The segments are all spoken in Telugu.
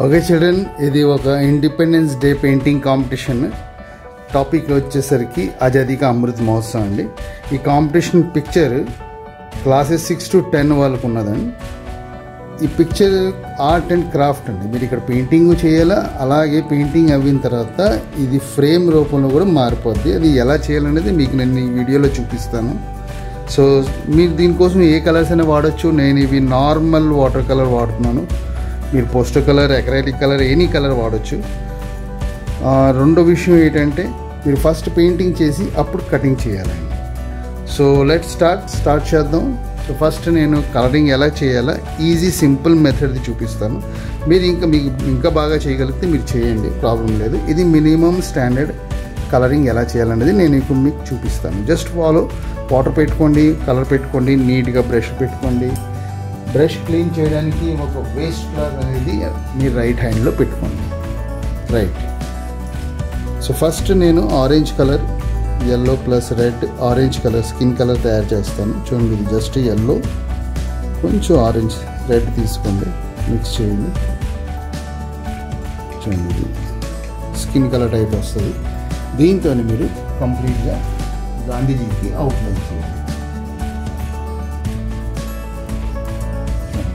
ఓకే చిల్డ్రన్, ఇది ఒక independence day painting competition. Topic వచ్చేసరికి ఆజాదీ కా అమృత్ మహోత్సవ్ అండి. ఈ కాంపిటీషన్ పిక్చర్ క్లాసెస్ 6 to 10 వాళ్ళకు ఉన్నదండి. ఈ పిక్చర్ ఆర్ట్ అండ్ క్రాఫ్ట్ అండి. మీరు ఇక్కడ పెయింటింగ్ చేయాలా, అలాగే పెయింటింగ్ అయిన తర్వాత ఇది ఫ్రేమ్ రూపంలో కూడా మారిపోద్ది. అది ఎలా చేయాలనేది మీకు నేను ఈ వీడియోలో చూపిస్తాను. సో మీరు దీనికోసం ఏ కలర్స్ అయినా వాడచ్చు. నేను ఇవి నార్మల్ వాటర్ కలర్ వాడుతున్నాను. మీరు poster colour, acrylic colour, any colour వాడచ్చు. రెండో విషయం ఏంటంటే మీరు ఫస్ట్ పెయింటింగ్ చేసి అప్పుడు కటింగ్ చేయాలండి. సో లెట్స్ స్టార్ట్ చేద్దాం. సో ఫస్ట్ నేను కలరింగ్ ఎలా చేయాలా ఈజీ సింపుల్ మెథడ్ చూపిస్తాను. మీకు ఇంకా బాగా చేయగలిగితే మీరు చేయండి, ప్రాబ్లం లేదు. ఇది మినిమం స్టాండర్డ్ కలరింగ్ ఎలా చేయాలనేది నేను ఇప్పుడు మీకు చూపిస్తాను. Just follow. వాటర్ పెట్టుకోండి, కలర్ పెట్టుకోండి, నీట్గా బ్రష్ పెట్టుకోండి. బ్రష్ క్లీన్ చేయడానికి ఒక వేస్ట్ క్లాత్ అనేది మీరు రైట్ హ్యాండ్లో పెట్టుకోండి. రైట్. సో ఫస్ట్ నేను orange colour, yellow plus red, orange colour skin colour తయారు చేస్తాను. చూడండి, ఇది జస్ట్ ఎల్లో, కొంచెం ఆరెంజ్, రెడ్ తీసుకోండి, మిక్స్ చేయండి. చూడండి, ఇది స్కిన్ కలర్ టైప్ వస్తుంది. దీంతో మీరు కంప్లీట్గా గాంధీజీకి అవుట్లైన్ చేయండి.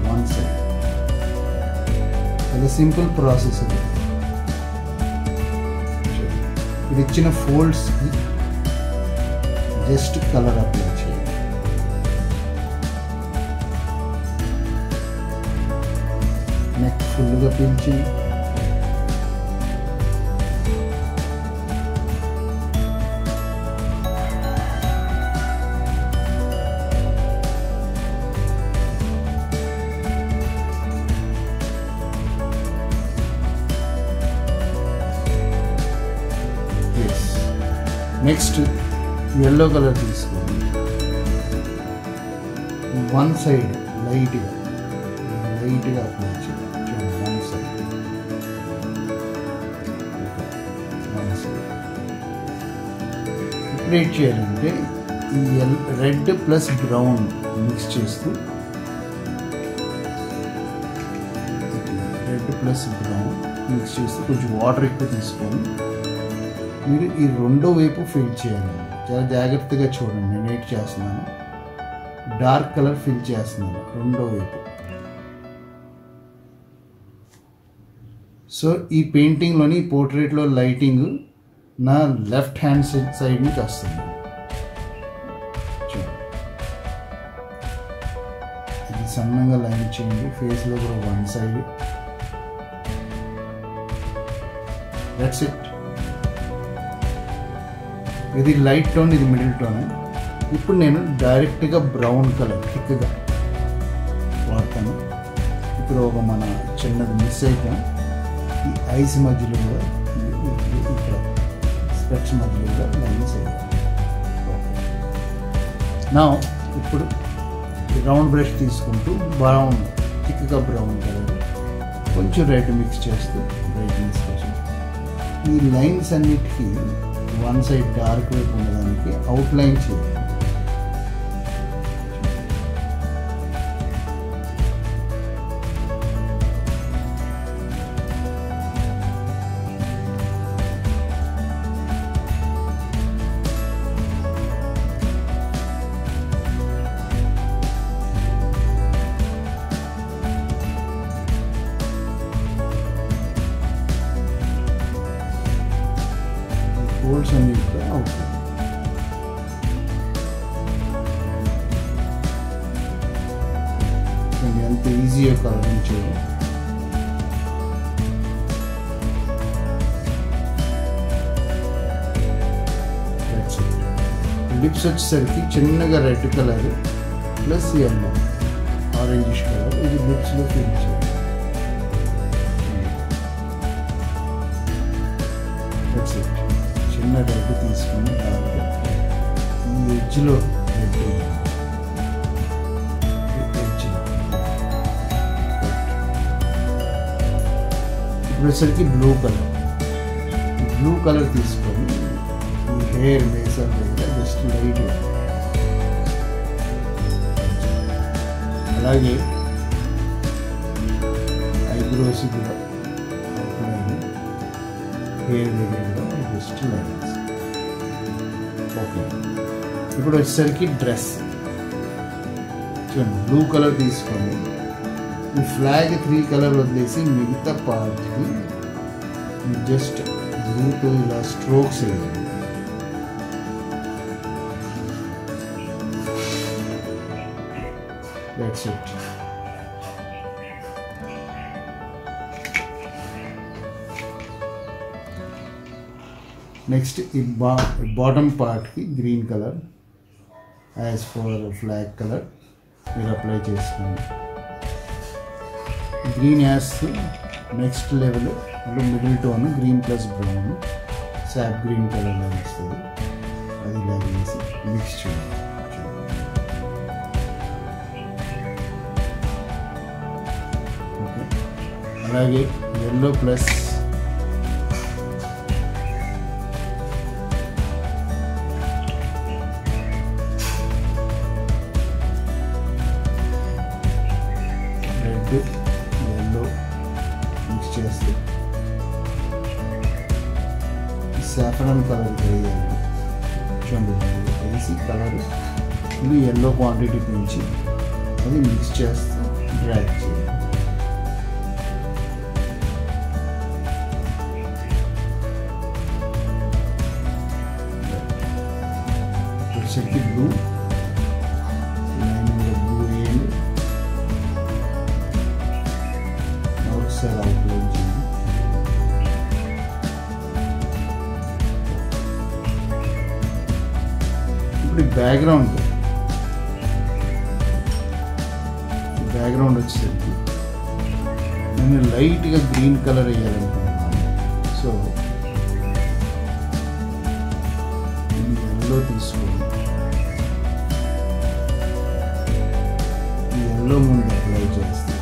వన్ సైడ్ అది సింపుల్ ప్రాసెస్. ఇది ఇచ్చిన ఫోల్డ్స్కి జస్ట్ కలర్ అప్లై చేయండి. నెక్ ఫుల్గా పిలిచి నెక్స్ట్ ఎల్లో కలర్ తీసుకోండి. వన్ సైడ్ లైట్గా అప్లై చేయండి. వన్ సైడ్ ఇప్పుడు ఏం చేయాలంటే ఈ రెడ్ ప్లస్ బ్రౌన్ మిక్స్ చేస్తూ కొంచెం వాటర్ ఎక్కువ తీసుకొని మీరు ఈ రెండో వైపు ఫిల్ చేయాలి. చాలా జాగ్రత్తగా చూడండి. నేను ఏం చేస్తున్నాను, డార్క్ కలర్ ఫిల్ చేస్తున్నాను రెండో వైపు. సో ఈ పెయింటింగ్లోని పోర్ట్రేట్లో లైటింగ్ నా లెఫ్ట్ హ్యాండ్ సైడ్ నుంచి వస్తుంది. ఇది సన్నంగా లైన్ చేయండి. ఫేస్లో కూడా వన్ సైడ్. That's it. ఇది లైట్ టోన్, ఇది మిడిల్ టోన్. ఇప్పుడు నేను డైరెక్ట్గా బ్రౌన్ కలర్ థిక్గా వాడతాను. ఇప్పుడు ఒక మన చిన్నది మిస్ అయిపోయాం. ఈ ఐస్ మధ్యలో కూడా, ఇక్కడ స్పెట్స్ మధ్యలో కూడా లైన్స్ అయ్యాయి. నా ఇప్పుడు రౌండ్ బ్రష్ తీసుకుంటూ బ్రౌన్, థిక్గా బ్రౌన్ కలర్, కొంచెం రెడ్ మిక్స్ చేస్తూ ఈ లైన్స్ అన్నిటికీ వన్ సైడ్ డార్క్ వైపు ఉండడానికి అవుట్లైన్ చేయాలి. ఫోల్డ్స్ అన్ని అవుతాయి. ఎంత ఈజీగా కలరింగ్ చేయాలి. లిప్స్ వచ్చేసరికి చిన్నగా red colour plus yellow, orangish colour, ఇది లిప్స్లో ఫిల్ చేయాలి. చిన్న రెడ్ తీసుకొని ఈ ఎడ్జ్లో రెడ్, ఇప్పుడు వచ్చేసరికి బ్లూ కలర్ తీసుకొని ఈ హెయిర్ మేసర్ దగ్గర జస్ట్ లైట్గా, అలాగే ఐబ్రోస్ కూడా హెయిర్ దగ్గర జస్ట్ లైన్స్. ఓకే, ఇప్పుడు వచ్చేసరికి డ్రెస్ చూడండి, బ్లూ కలర్ తీసుకోండి. ఈ ఫ్లాగ్ 3 కలర్ వదిలేసి మిగతా పార్ట్కి జస్ట్ బ్లూతో ఇలా స్ట్రోక్స్ వేయండి. That's it. నెక్స్ట్ ఈ బాటమ్ పార్ట్కి green colour as for flag colour మీరు అప్లై చేసుకోండి. Green as next level middle tone green plus brown sap green కలర్లో వస్తుంది. అది ఇలా వేసి మిక్స్ చేయండి. ఓకే, అలాగే ఎల్లో ప్లస్ ఎల్లో మిక్స్ చేస్తే సాఫ్రాన్ కలర్ వేయాలి. చూడండి, వేసి కలర్ ఇది ఎల్లో క్వాంటిటీ పెంచి అది మిక్స్ చేస్తూ డ్రాగ్ చేయాలి. వచ్చేసరికి బ్లూ బ్లూ వేయండి. ఒకసారి అవుట్లైన్ చేయండి. ఇప్పుడు బ్యాక్గ్రౌండ్ వచ్చేసరికి నేను లైట్గా గ్రీన్ కలర్ వేయాలనుకుంటున్నాను. సో ఎల్లో తీసుకోండి. ఈ ఎల్లో ముందు అప్లై చేస్తే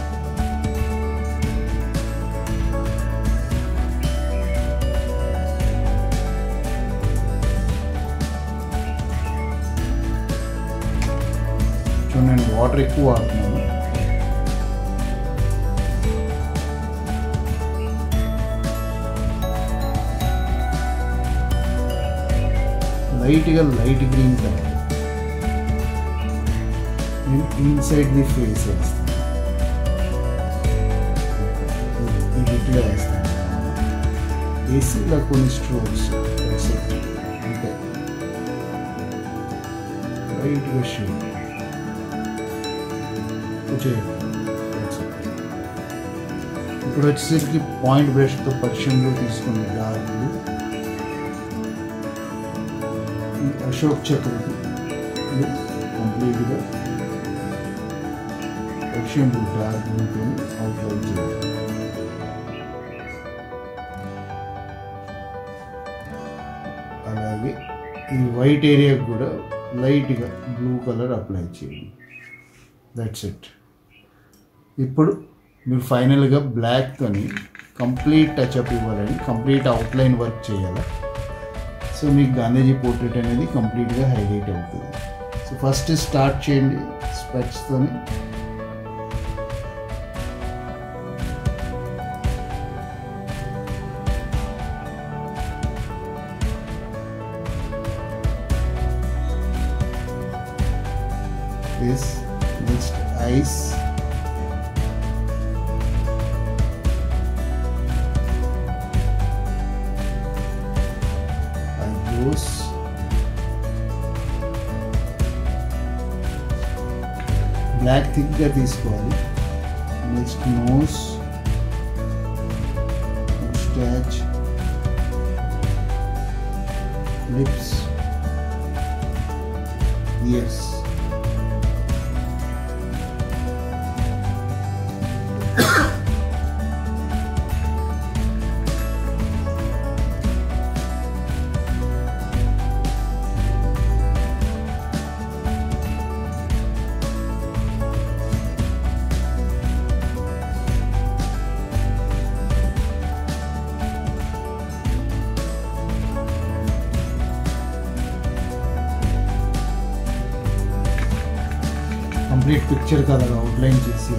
నేను వాటర్ ఎక్కువ వాడుతున్నాను. లైట్గా లైట్ గ్రీన్ కలర్ నేను ఇన్సైడ్ ది ఫేస్ వేస్తాను. ఇది ఇట్లా వేస్తాను. వేసి ఇలా కొన్ని స్ట్రోక్స్ అంటే లైట్గా షేడ్ ఇప్పుడు వచ్చేసరికి పాయింట్ బ్రష్తో పర్షియన్లో తీసుకుని డార్క్ బ్లూ, అశోక్ చక్రకి కంప్లీట్గా పర్షియన్ బ్లూ డార్క్ బ్లూతో అవుట్లైన్ చేయాలి. అలాగే ఈ వైట్ ఏరియాకి కూడా లైట్గా బ్లూ కలర్ అప్లై చేయండి. That's it. ఇప్పుడు మీరు ఫైనల్గా బ్లాక్తోని కంప్లీట్ టచ్అప్ ఇవ్వాలని, కంప్లీట్ అవుట్లైన్ వర్క్ చేయాలి. సో మీకు గాంధీజీ పోర్ట్రేట్ అనేది కంప్లీట్గా హైలైట్ అవుతుంది. సో ఫస్ట్ స్టార్ట్ చేయండి స్పెట్స్తోని. నెక్స్ట్ ఐస్, ఐబ్రోస్, బ్లాక్ థిక్గా తీసుకోవాలి. Next nose, moustache, lips, ears. Complete picture colour outline చేసి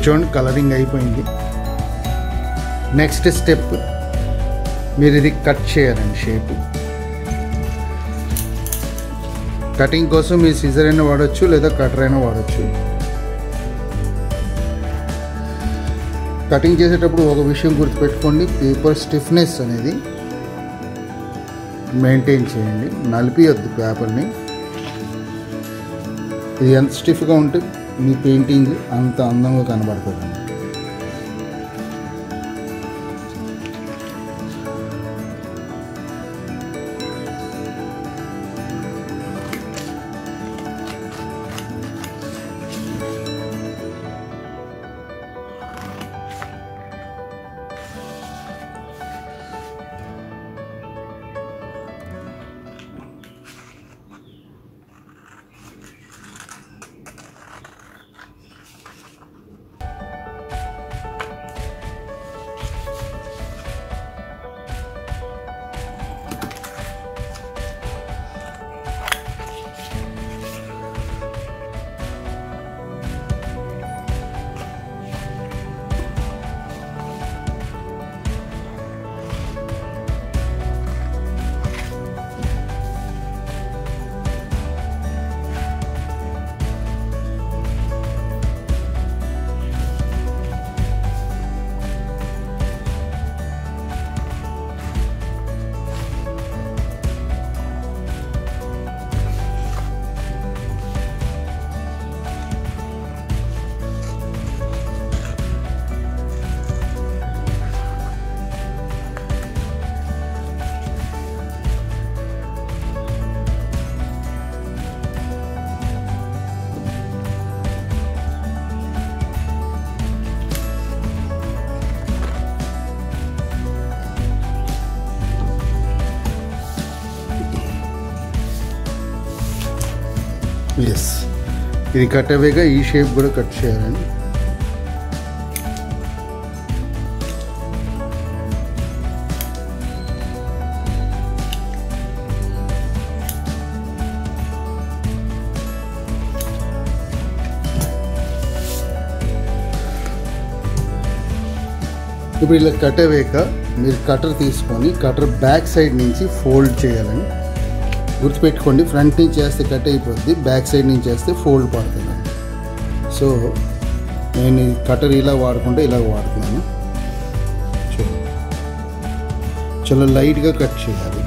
చూడండి కలరింగ్ అయిపోయింది. నెక్స్ట్ స్టెప్ మీరు ఇది కట్ చేయాలండి. షేప్ కటింగ్ కోసం మీరు సిజర్ అయినా వాడచ్చు లేదా కటర్ అయినా వాడచ్చు. కటింగ్ చేసేటప్పుడు ఒక విషయం గుర్తుపెట్టుకోండి, పేపర్ స్టిఫ్నెస్ అనేది మెయింటైన్ చేయండి. నలిపియొద్దు పేపర్ని. ఇది ఎంత స్టిఫ్గా ఉంటే మీ పెయింటింగ్ అంత అందంగా కనబడుతుంది. ఎస్, ఇది కట్ అవేగా ఈ షేప్ కూడా కట్ చేయాలండి. ఇప్పుడు ఇలా కట్ అవేక మీరు కటర్ తీసుకొని కటర్ బ్యాక్ సైడ్ నుంచి ఫోల్డ్ చేయాలని గుర్తుపెట్టుకోండి. ఫ్రంట్ నుంచి చేస్తే కట్ అయిపోద్ది, బ్యాక్ సైడ్ నుంచి చేస్తే ఫోల్డ్ పడుతుంది. సో నేను ఈ కటర్ ఇలా వాడుకుంటే ఇలా వాడుతున్నాను. చాలా లైట్గా కట్ చేయాలి.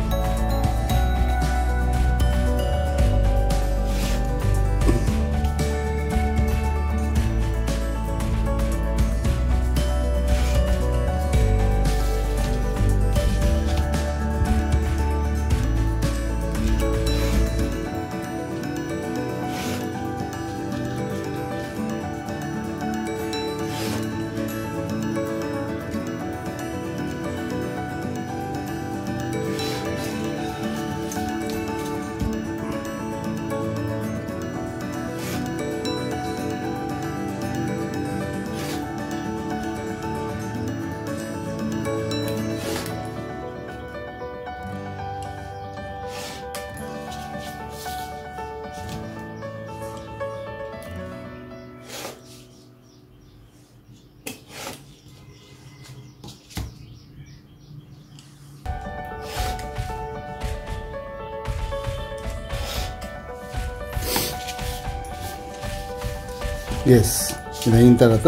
ఎస్, ఇది అయిన తర్వాత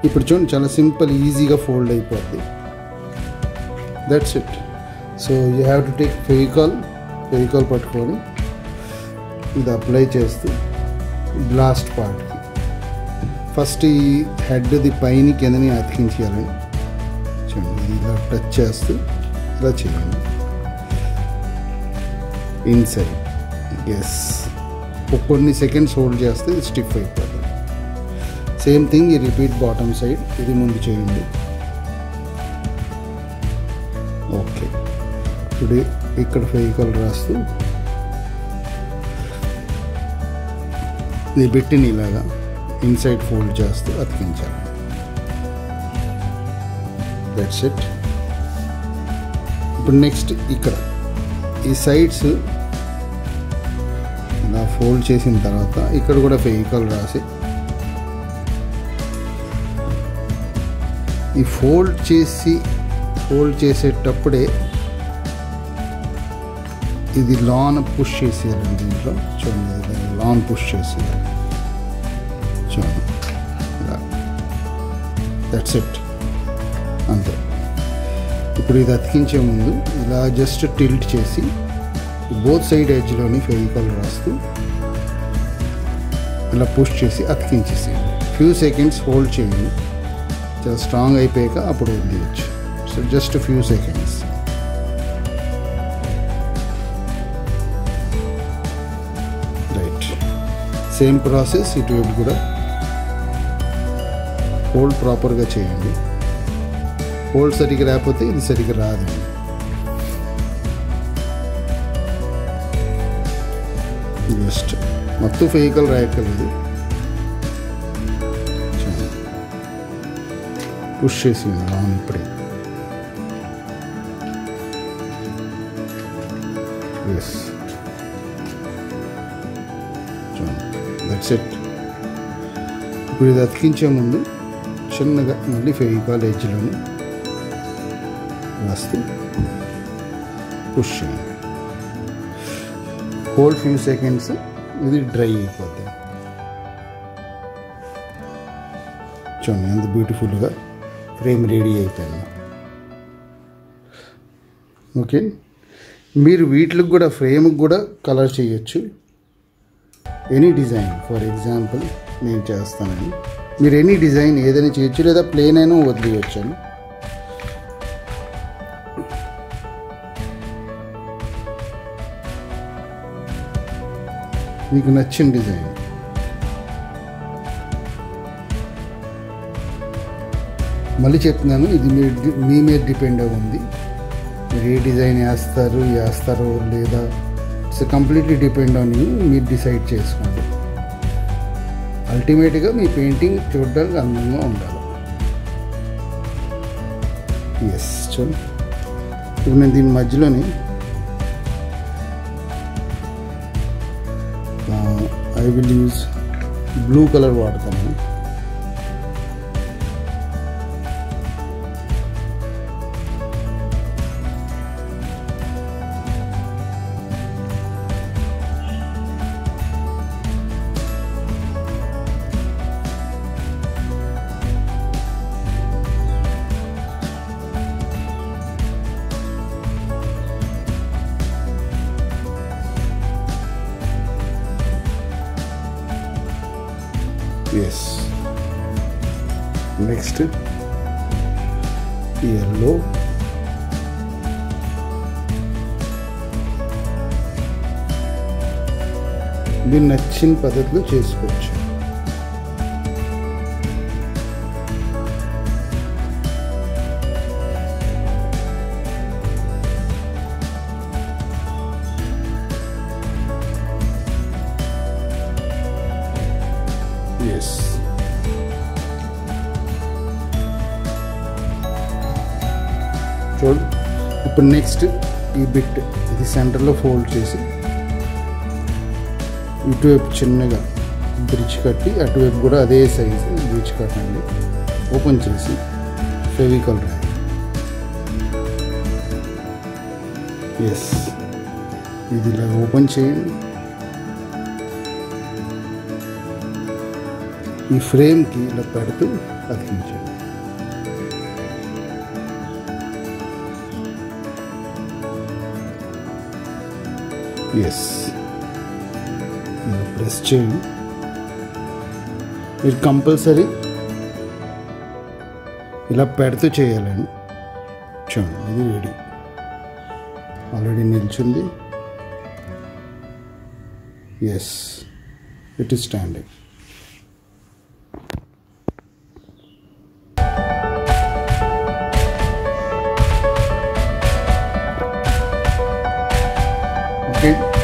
ఇప్పుడు చూడండి చాలా సింపుల్ ఈజీగా ఫోల్డ్ అయిపోద్ది. That's it. So you have to take Fevicol పట్టుకొని ఇది అప్లై చేస్తూ బ్లాస్ట్ పార్ట్కి ఫస్ట్ ఈ హెడ్ది పైన కిందని అతికించేయాలని చూడండి. ఇలా టచ్ చేస్తూ ఇలా చేయండి ఇన్సైడ్. ఎస్, కొన్ని సెకండ్స్ హోల్డ్ చేస్తే ఇది స్టిఫ్ అయిపోతుంది. సేమ్ థింగ్ ఈ రిపీట్ బాటమ్ సైడ్ ఇది ముందు చేయండి. ఓకే, ఇప్పుడు ఇక్కడ ఫెవికాల్ రాస్తూ ఈ బిట్టిని ఇలాగా ఇన్సైడ్ ఫోల్డ్ చేస్తూ అతికించాలి. That's it. ఇప్పుడు నెక్స్ట్ ఇక్కడ ఈ సైడ్స్ ఇలా ఫోల్డ్ చేసిన తర్వాత ఇక్కడ కూడా ఫెవికాల్ రాసి ఈ ఫోల్డ్ చేసేటప్పుడే ఇది లాన్ పుష్ చేసేయాలండి. దీంట్లో చూడండి, లాన్ పుష్ చేసేయాలి. చూడండి, దట్స్ ఇట్, అంతే. ఇప్పుడు ఇది అతికించే ముందు ఇలా జస్ట్ టిల్ట్ చేసి బోత్ సైడ్ ఎడ్జ్లోని ఫెవికాల్ రాస్తూ ఇలా పుష్ చేసి అతికించేసేయండి. ఫ్యూ సెకండ్స్ హోల్డ్ చేయండి. చాలా స్ట్రాంగ్ అయిపోయాక అప్పుడు వదిలేయచ్చు. So just few seconds. Right, same process ఇటువైపు కూడా హోల్డ్ ప్రాపర్గా చేయండి. హోల్డ్ సరిగ్గా రాకపోతే ఇది సరిగ్గా రాదు. జస్ట్ మొత్తం ఫెవికాల్ రాయక్కర్లేదు, పుష్ చేసి లాన్ ఇప్పుడే. Yes, that's it. ఇప్పుడు ఇది అతికించే ముందు చిన్నగా మళ్ళీ ఫెవికాల్ ఎడ్జ్లోని రాస్తూ పుష్ చేయండి. హోల్డ్ ఫ్యూ సెకండ్స్, ఇది డ్రై అయిపోద్ది. చూడండి ఎంత బ్యూటిఫుల్గా ఫ్రేమ్ రెడీ అయిపోయింది. ఓకే, మీరు వీటికి కూడా ఫ్రేమ్కి కూడా కలర్ చేయొచ్చు. ఎనీ డిజైన్, ఫర్ ఎగ్జాంపుల్ నేను చేస్తానని, మీరు ఎనీ డిజైన్ ఏదైనా చేయొచ్చు, లేదా ప్లెయిన్ అయినా వదిలేయచ్చు. మీకు నచ్చిన డిజైన్. మళ్ళీ చెప్తున్నాను, ఇది మీ మీద డిపెండ్ అవుతుంది. మీరు ఏ డిజైన్ వేస్తారో లేదా, it's completely depend on you. మీరు డిసైడ్ చేసుకోండి. అల్టిమేట్గా మీ పెయింటింగ్ చూడడానికి అందంగా ఉండాలి. ఎస్, చూడండి. ఇప్పుడు నేను దీని మధ్యలోని I will use blue colour వాడతాను. Yes. Next, yellow. దీన్ని నచ్చిన పద్ధతిలో చేసుకోవచ్చు. ఎస్, చూడు. ఇప్పుడు నెక్స్ట్ ఈ బిట్ ఇది సెంటర్లో ఫోల్డ్ చేసి ఇటువైపు చిన్నగా బ్రిడ్జ్ కట్టి, అటువైపు కూడా అదే సైజు బ్రిడ్జ్ కట్టండి. ఓపెన్ చేసి ఫెవికాల్ రాయండి. ఎస్, ఇది ఇలా ఓపెన్ చేయండి. ఈ ఫ్రేమ్కి ఇలా పెడుతూ అతికించండి. ఎస్, ప్రెస్ చేయండి. మీరు కంపల్సరీ ఇలా పెడుతూ చేయాలండి. చూడండి, ఇది రెడీ, ఆల్రెడీ నిల్చుంది. Yes, it is standing. Okay.